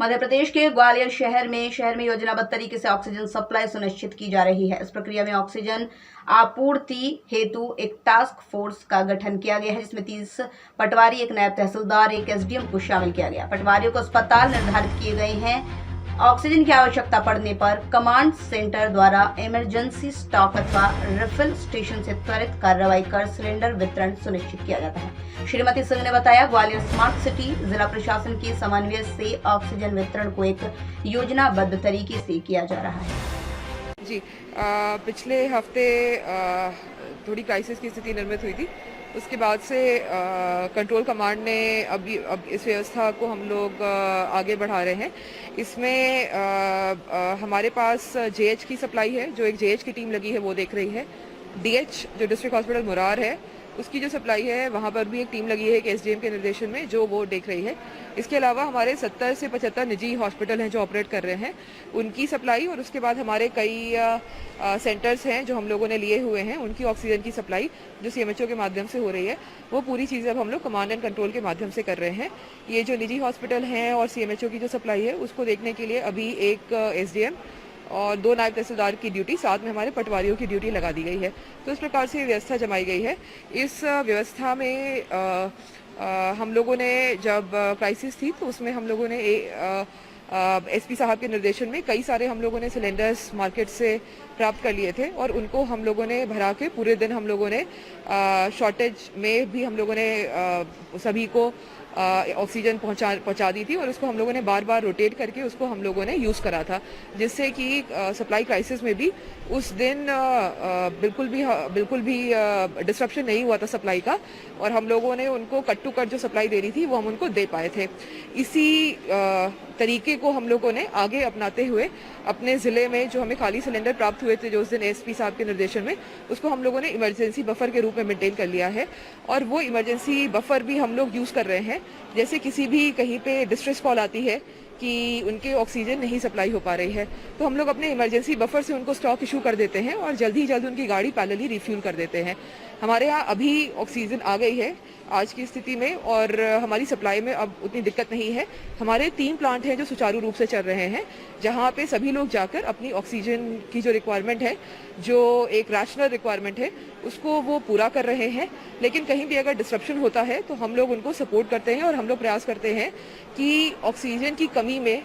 मध्य प्रदेश के ग्वालियर शहर में योजनाबद्ध तरीके से ऑक्सीजन सप्लाई सुनिश्चित की जा रही है। इस प्रक्रिया में ऑक्सीजन आपूर्ति हेतु एक टास्क फोर्स का गठन किया गया है, जिसमें 30 पटवारी, एक नायब तहसीलदार, एक एसडीएम को शामिल किया गया। पटवारियों को अस्पताल निर्धारित किए गए हैं। ऑक्सीजन की आवश्यकता पड़ने पर कमांड सेंटर द्वारा इमरजेंसी स्टॉक अथवा रिफिल स्टेशन से त्वरित कार्रवाई कर सिलेंडर वितरण सुनिश्चित किया जाता है। श्रीमती सिंह ने बताया, ग्वालियर स्मार्ट सिटी जिला प्रशासन के समन्वय से ऑक्सीजन वितरण को एक योजनाबद्ध तरीके से किया जा रहा है। जी, पिछले हफ्ते थोड़ी क्राइसिस की स्थिति निर्मित हुई थी। उसके बाद से कंट्रोल कमांड ने अब इस व्यवस्था को हम लोग आगे बढ़ा रहे हैं। इसमें हमारे पास जेएच की सप्लाई है, जो एक जेएच की टीम लगी है वो देख रही है। डीएच जो डिस्ट्रिक्ट हॉस्पिटल मुरार है उसकी जो सप्लाई है वहाँ पर भी एक टीम लगी है, एक एसडीएम के निर्देशन में, जो वो देख रही है। इसके अलावा हमारे 70 से 75 निजी हॉस्पिटल हैं जो ऑपरेट कर रहे हैं, उनकी सप्लाई, और उसके बाद हमारे कई सेंटर्स हैं जो हम लोगों ने लिए हुए हैं, उनकी ऑक्सीजन की सप्लाई जो सीएमएचओ के माध्यम से हो रही है, वो पूरी चीज़ें अब हम लोग कमांड एंड कंट्रोल के माध्यम से कर रहे हैं। ये जो निजी हॉस्पिटल हैं और सीएमएचओ की जो सप्लाई है उसको देखने के लिए अभी एक एसडीएम और 2 नायब तहसीलदार की ड्यूटी, साथ में हमारे पटवारियों की ड्यूटी लगा दी गई है। तो इस प्रकार से व्यवस्था जमाई गई है। इस व्यवस्था में हम लोगों ने जब क्राइसिस थी तो उसमें हम लोगों ने एसपी साहब के निर्देशन में कई सारे हम लोगों ने सिलेंडर्स मार्केट से प्राप्त कर लिए थे और उनको हम लोगों ने भरा के पूरे दिन हम लोगों ने शॉर्टेज में भी हम लोगों ने सभी को ऑक्सीजन पहुंचा दी थी और उसको हम लोगों ने बार बार रोटेट करके उसको हम लोगों ने यूज़ करा था, जिससे कि सप्लाई क्राइसिस में भी उस दिन बिल्कुल भी डिस्ट्रप्शन नहीं हुआ था सप्लाई का, और हम लोगों ने उनको कट टू कट जो सप्लाई दे रही थी वो हम उनको दे पाए थे। इसी तरीके को हम लोगों ने आगे अपनाते हुए अपने ज़िले में जो हमें खाली सिलेंडर प्राप्त हुए थे जो उस दिन एसपी साहब के निर्देशन में, उसको हम लोगों ने इमरजेंसी बफर के रूप में मेंटेन कर लिया है और वो इमरजेंसी बफर भी हम लोग यूज़ कर रहे हैं। जैसे किसी भी कहीं पे डिस्ट्रेस कॉल आती है कि उनके ऑक्सीजन नहीं सप्लाई हो पा रही है, तो हम लोग अपने इमरजेंसी बफर से उनको स्टॉक इशू कर देते हैं और जल्द ही जल्द उनकी गाड़ी पैरेलली रिफ्यूल कर देते हैं। हमारे यहाँ अभी ऑक्सीजन आ गई है आज की स्थिति में और हमारी सप्लाई में अब उतनी दिक्कत नहीं है। हमारे 3 प्लांट हैं जो सुचारू रूप से चल रहे हैं, जहाँ पे सभी लोग जाकर अपनी ऑक्सीजन की जो रिक्वायरमेंट है, जो एक रैशनल रिक्वायरमेंट है, उसको वो पूरा कर रहे हैं। लेकिन कहीं भी अगर डिस्ट्रप्शन होता है तो हम लोग उनको सपोर्ट करते हैं और हम लोग प्रयास करते हैं कि ऑक्सीजन की कमी में